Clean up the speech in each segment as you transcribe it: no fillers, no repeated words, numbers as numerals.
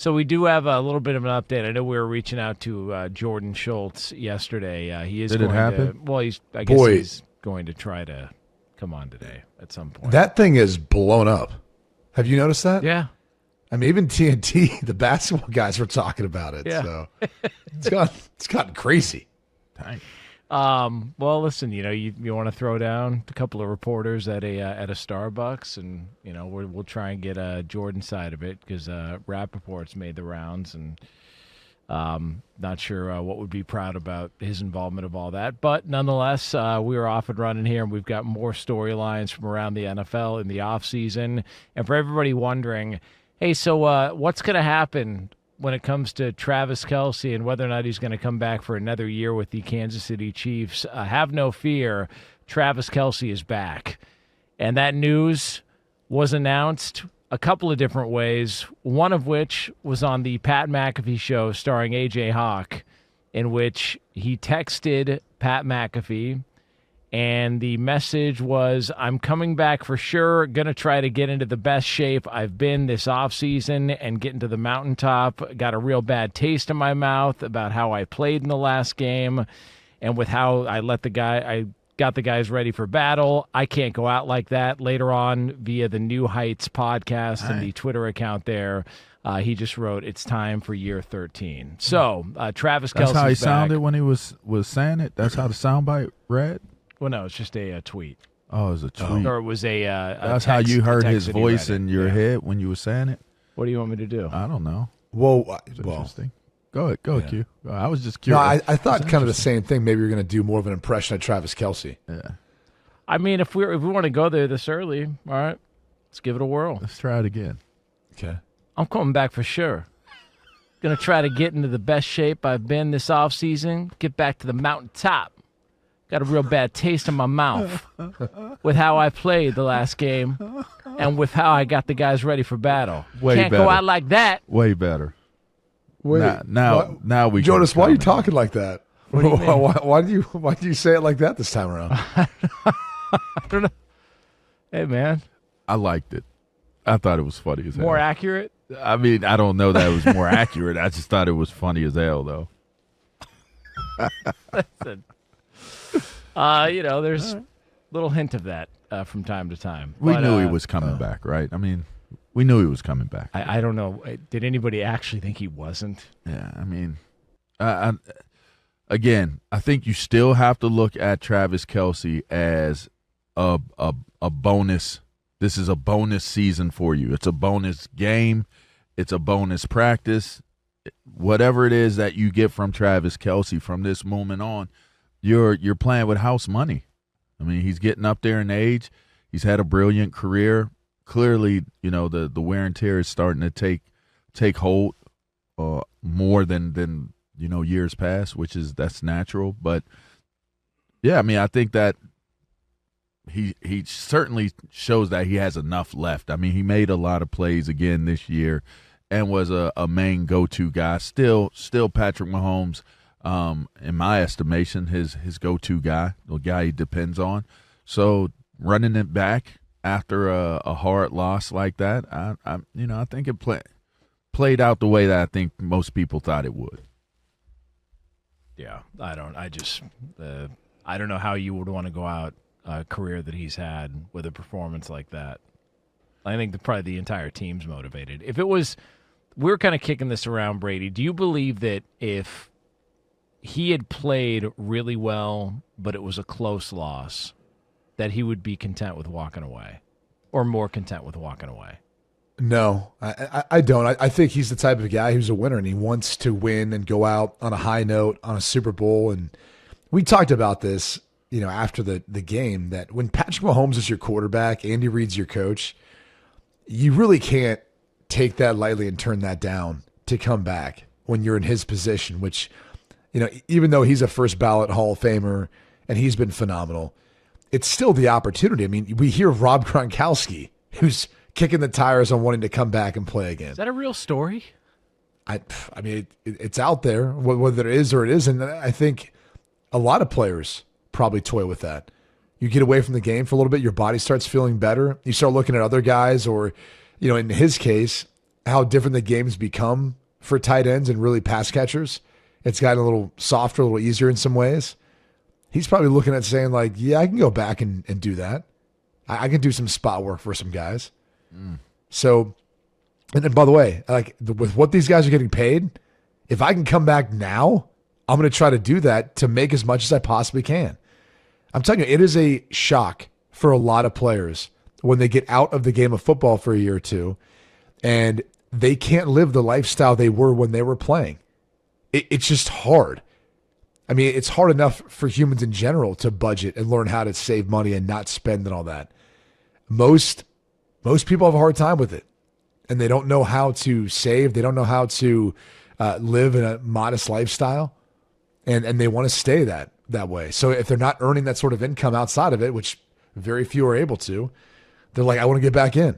So we do have a little bit of an update. I know we were reaching out to Jordan Schultz yesterday. He is Did going it happen? I guess he's going to try to come on today at some point. That thing is blown up. Have you noticed that? Yeah. I mean, even TNT, the basketball guys were talking about it. Yeah. So it's gotten crazy. Dang. Well, listen, you want to throw down a couple of reporters at a Starbucks, and we'll try and get Jordan's side of it because Rappaport's made the rounds, and not sure what would be proud about his involvement of all that. But nonetheless, we are off and running here, and we've got more storylines from around the NFL in the offseason. And for everybody wondering, hey, so what's going to happen when it comes to Travis Kelce and whether or not he's going to come back for another year with the Kansas City Chiefs? Have no fear, Travis Kelce is back. And that news was announced a couple of different ways, one of which was on the Pat McAfee show starring A.J. Hawk, in which he texted Pat McAfee, and the message was, I'm coming back for sure, going to try to get into the best shape I've been this offseason and get into the mountaintop. Got a real bad taste in my mouth about how I played in the last game and with how I got the guys ready for battle. I can't go out like that. Later on, via the New Heights podcast and the Twitter account there, he just wrote, it's time for year 13. So, Travis Kelce's That's how he back. sounded when he was saying it? That's how the soundbite read? Well, no, it's just a tweet. Oh, it was a tweet. Or it was a That's text, how you heard his text that he voice read it. in your head when you were saying it? What do you want me to do? I don't know. Well, It's interesting. Go ahead, Q. I was just no, curious. I thought kind of the same thing. Maybe you're going to do more of an impression of Travis Kelce. Yeah. I mean, if we want to go there this early, all right, let's give it a whirl. Let's try it again. Okay. I'm coming back for sure. Going to try to get into the best shape I've been this offseason, get back to the mountaintop. Got a real bad taste in my mouth with how I played the last game and with how I got the guys ready for battle. Way Can't better. go out like that. Way better. Wait, Now we Jonas, can why are you comment. talking like that? What do you mean? Why do you say it like that this time around? I don't know. Hey, man, I liked it. I thought it was funny as hell. more accurate? I mean, I don't know that it was more accurate. I just thought it was funny as hell, though. Listen, there's a little hint of that from time to time. We But, knew he was coming back, right? I mean, we knew he was coming back. I don't know. Did anybody actually think he wasn't? Yeah, I mean, again, I think you still have to look at Travis Kelce as a bonus. This is a bonus season for you. It's a bonus game. It's a bonus practice. Whatever it is that you get from Travis Kelce from this moment on, you're playing with house money. I mean, he's getting up there in age. He's had a brilliant career. Clearly, the wear and tear is starting to take hold more than years past, that's natural. But yeah, I mean, I think that he certainly shows that he has enough left. I mean, he made a lot of plays again this year and was a main go-to guy. Still Patrick Mahomes, in my estimation, his go-to guy, the guy he depends on. So running it back after a hard loss like that, I think it played out the way that I think most people thought it would. Yeah, I don't know how you would want to go out a career that he's had with a performance like that. I think probably the entire team's motivated. If it was, we're kind of kicking this around, Brady. Do you believe that if he had played really well, but it was a close loss, that he would be content with walking away, or more content with walking away? No, I don't. I think he's the type of guy who's a winner, and he wants to win and go out on a high note on a Super Bowl. And we talked about this, after the game, that when Patrick Mahomes is your quarterback, Andy Reid's your coach, you really can't take that lightly and turn that down to come back when you're in his position, which, even though he's a first ballot Hall of Famer and he's been phenomenal, it's still the opportunity. I mean, we hear Rob Gronkowski, who's kicking the tires on wanting to come back and play again. Is that a real story? I mean, it's out there, whether it is or it isn't. I think a lot of players probably toy with that. You get away from the game for a little bit, your body starts feeling better. You start looking at other guys, or, in his case, how different the game's become for tight ends and really pass catchers. It's gotten a little softer, a little easier in some ways. He's probably looking at saying like, yeah, I can go back and do that. I can do some spot work for some guys. So, and then by the way, like with what these guys are getting paid, if I can come back now, I'm going to try to do that to make as much as I possibly can. I'm telling you, it is a shock for a lot of players when they get out of the game of football for a year or two and they can't live the lifestyle they were when they were playing. It's just hard. I mean, it's hard enough for humans in general to budget and learn how to save money and not spend and all that. Most people have a hard time with it, and they don't know how to save. They don't know how to live in a modest lifestyle, and they want to stay that way. So if they're not earning that sort of income outside of it, which very few are able to, they're like, I want to get back in.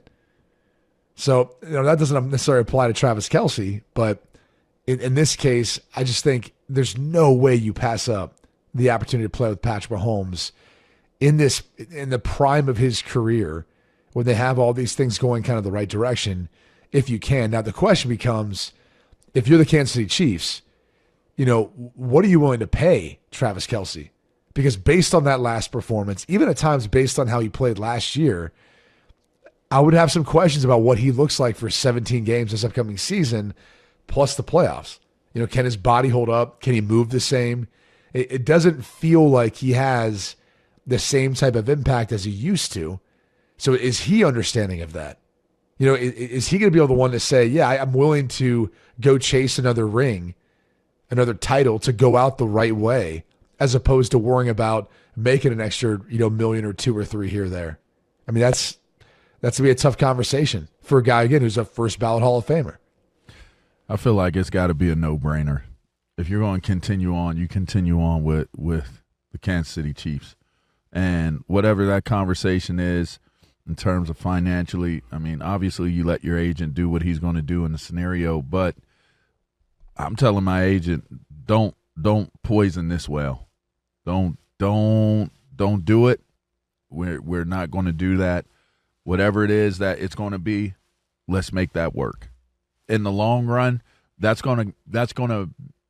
So that doesn't necessarily apply to Travis Kelce, but in this case, I just think there's no way you pass up the opportunity to play with Patrick Mahomes in the prime of his career when they have all these things going kind of the right direction, if you can. Now, the question becomes, if you're the Kansas City Chiefs, what are you willing to pay Travis Kelce? Because based on that last performance, even at times based on how he played last year, I would have some questions about what he looks like for 17 games this upcoming season, plus the playoffs. Can his body hold up? Can he move the same? It doesn't feel like he has the same type of impact as he used to. So is he understanding of that? Is he going to be able to one to say, yeah, I'm willing to go chase another ring, another title to go out the right way, as opposed to worrying about making an extra, million or two or three here or there. I mean, that's going to be a tough conversation for a guy, again, who's a first ballot Hall of Famer. I feel like it's got to be a no-brainer. If you're going to continue on, you continue on with the Kansas City Chiefs. And whatever that conversation is in terms of financially, I mean, obviously you let your agent do what he's going to do in the scenario, but I'm telling my agent, don't poison this well. Don't do it. We're not going to do that. Whatever it is that it's going to be, let's make that work. In the long run, that's gonna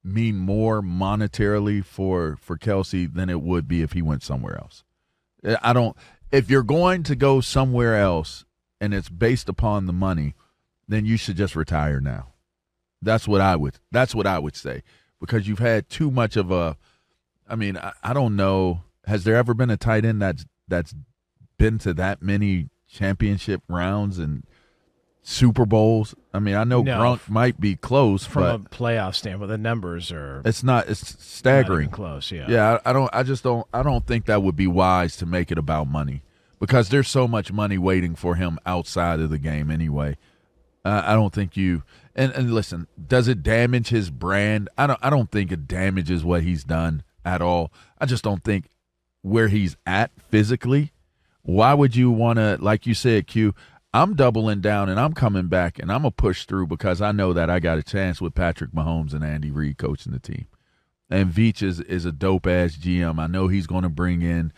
mean more monetarily for Kelce than it would be if he went somewhere else. If you're going to go somewhere else and it's based upon the money, then you should just retire now. That's what I would say, because you've had too much of a. I mean, I don't know. Has there ever been a tight end that's been to that many championship rounds and Super Bowls? I mean, I know Gronk might be close from but a playoff standpoint. The numbers are it's staggering. Not even close. Yeah. I don't think that would be wise to make it about money, because there's so much money waiting for him outside of the game anyway. I don't think you and listen, does it damage his brand? I don't think it damages what he's done at all. I just don't think where he's at physically. Why would you want to, like you said, Q, I'm doubling down and I'm coming back and I'm going to push through because I know that I got a chance with Patrick Mahomes and Andy Reid coaching the team. And Veach is a dope-ass GM. I know he's going to bring in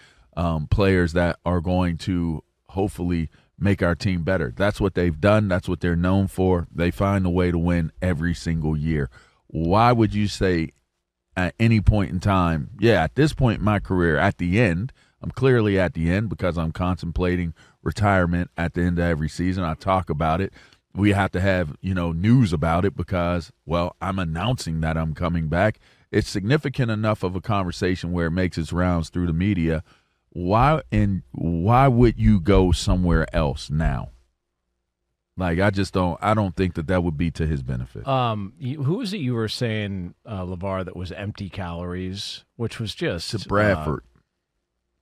players that are going to hopefully make our team better. That's what they've done. That's what they're known for. They find a way to win every single year. Why would you say at any point in time, yeah, at this point in my career, at the end, I'm clearly at the end because I'm contemplating retirement at the end of every season. I talk about it. We have to have, news about it because, well, I'm announcing that I'm coming back. It's significant enough of a conversation where it makes its rounds through the media. Why would you go somewhere else now? Like, I don't think that would be to his benefit. Who was it you were saying, LaVar, that was empty calories, which was just to Bradford.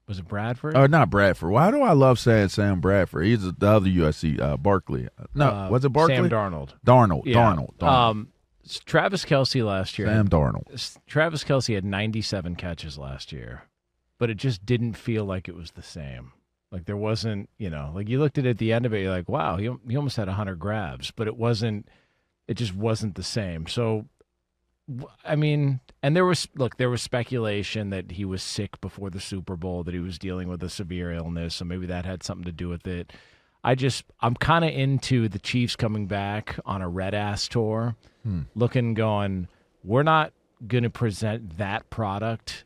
Was it Bradford? Not Bradford. Why do I love saying Sam Bradford? He's the other USC, Barkley. No, was it Barkley? Sam Darnold. Darnold. Travis Kelce last year. Sam Darnold. Travis Kelce had 97 catches last year, but it just didn't feel like it was the same. Like there wasn't, like you looked at it at the end of it, you're like, wow, he almost had 100 grabs, but it just wasn't the same. So, I mean, and there was speculation that he was sick before the Super Bowl, that he was dealing with a severe illness, so maybe that had something to do with it. I'm kind of into the Chiefs coming back on a red ass tour, going, we're not going to present that product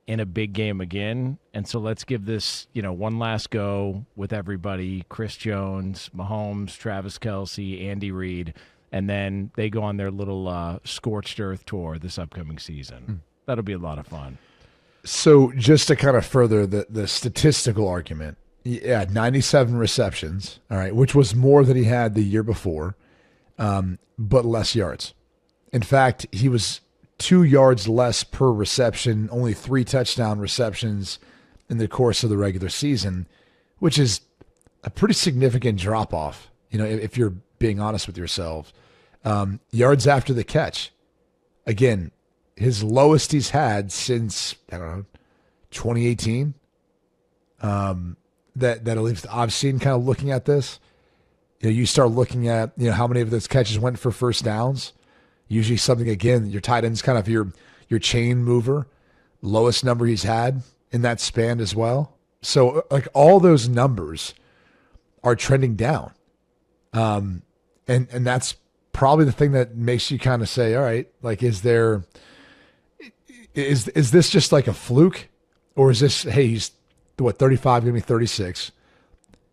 in a big game again. And so let's give this, one last go with everybody, Chris Jones, Mahomes, Travis Kelce, Andy Reid, and then they go on their little scorched earth tour this upcoming season. That'll be a lot of fun. So just to kind of further the statistical argument, 97 receptions, all right, which was more than he had the year before, but less yards. In fact, he was 2 yards less per reception, only 3 touchdown receptions in the course of the regular season, which is a pretty significant drop-off, if you're being honest with yourself. Yards after the catch, again, his lowest he's had since, 2018. That at least I've seen kind of looking at this. You start looking at, how many of those catches went for first downs. Usually something, again, your tight end's kind of your chain mover. Lowest number he's had in that span as well. So, like, all those numbers are trending down. And that's probably the thing that makes you kind of say, all right, like, is this just like a fluke? Or is this, hey, he's 35, going to be 36.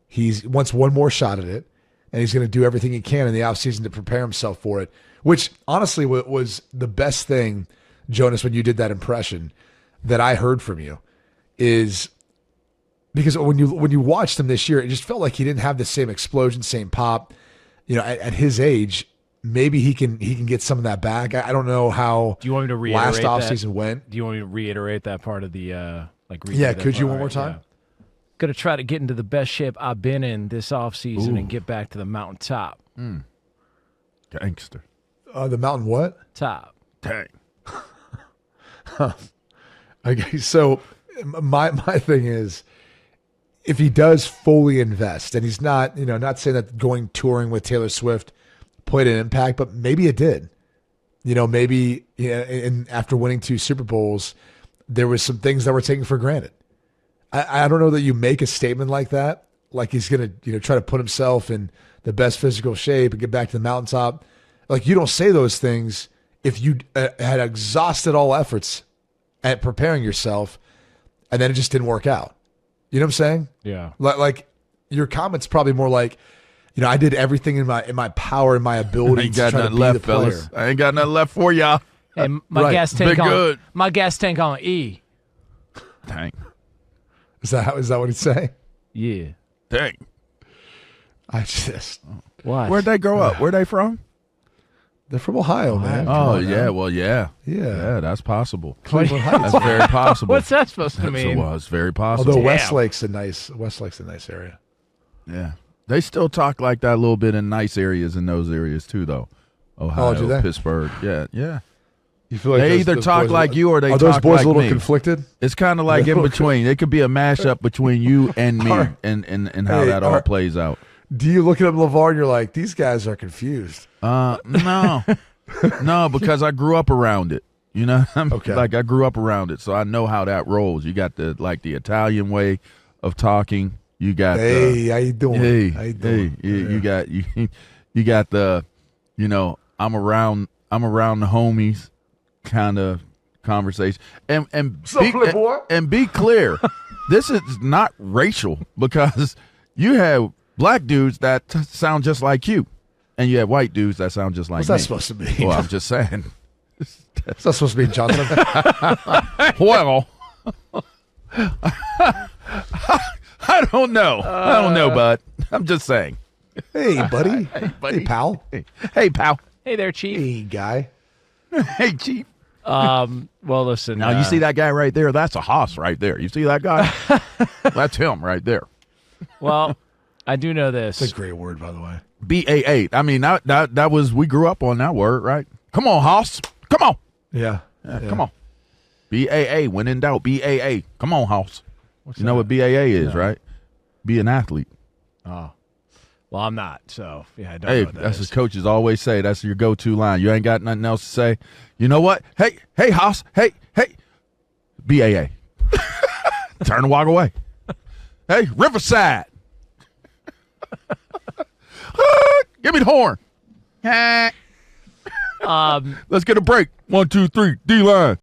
He wants one more shot at it, and he's going to do everything he can in the offseason to prepare himself for it, which honestly was the best thing, Jonas, when you did that impression that I heard from you, is because when you watched him this year, it just felt like he didn't have the same explosion, same pop. At his age, maybe he can get some of that back. I don't know how. Do you want me to reiterate last offseason went? Do you want me to reiterate that part of the Yeah, could you one more time? Yeah. Going to try to get into the best shape I've been in this offseason and get back to the mountaintop. Gangster. The mountain what? Top. Dang. Okay, so my thing is, if he does fully invest, and he's not, not saying that going touring with Taylor Swift played an impact, but maybe it did. Maybe and after winning 2 Super Bowls, there was some things that were taken for granted. I don't know that you make a statement like that, like he's going to try to put himself in the best physical shape and get back to the mountaintop. Like, you don't say those things if you had exhausted all efforts at preparing yourself, and then it just didn't work out. You know what I'm saying? Yeah. Like your comment's probably more like, I did everything in my power and my ability to try to be the player. Fellas. I ain't got nothing left for y'all. Hey, my gas tank Been on good. my gas tank on E. Dang. Is that what he'd say? Yeah. Dang. I just What? Where'd they grow up? Where they from? they're from Ohio, man. Oh, yeah. Well, yeah. Yeah. Yeah, that's possible. Cleveland Heights. That's very possible. What's that supposed to mean? Well, it's very possible. Although Damn. Westlake's a nice area. Yeah. They still talk like that a little bit in nice areas in those areas, too, though. Ohio, do they? Pittsburgh. Yeah, yeah. You feel like They those either talk boys like you or they are those talk boys like a little me. conflicted? It's kind of like in between. It could be a mashup between you and me and how Hey, that all plays out. Do you look at LaVar and you're like, these guys are confused? No. No, because I grew up around it. Okay. Like I grew up around it, so I know how that rolls. You got the Italian way of talking. You got Hey, how you doing? hey, How you doing? hey, you got you got the I'm around the homies kind of conversation. And be clear, this is not racial, because you have black dudes that sound just like you, and you have white dudes that sound just like What's that me. supposed to mean? Well, I'm just saying. It's not supposed to be Johnson. Well, I don't know. Bud. I'm just saying. Hey, buddy. buddy. Hey, pal. Hey, pal. Hey there, Chief. Hey, guy. Hey, Chief. Well, listen. Now, you see that guy right there? That's a hoss right there. You see that guy? That's him right there. Well, I do know this. It's a great word, by the way. BAA. I mean, that was, we grew up on that word, right? Come on, hoss. Come on. Yeah. Come on. BAA. When in doubt, BAA. Come on, hoss. You know what BAA is, right? Be an athlete. Oh. Well, I'm not, so yeah, I don't Hey, know what that that's is. what coaches always say. That's your go-to line. You ain't got nothing else to say. You know what? Hey, hoss. Hey. BAA. Turn and walk away. Hey, Riverside. Give me the horn. Let's get a break. 1, 2, 3. D-line.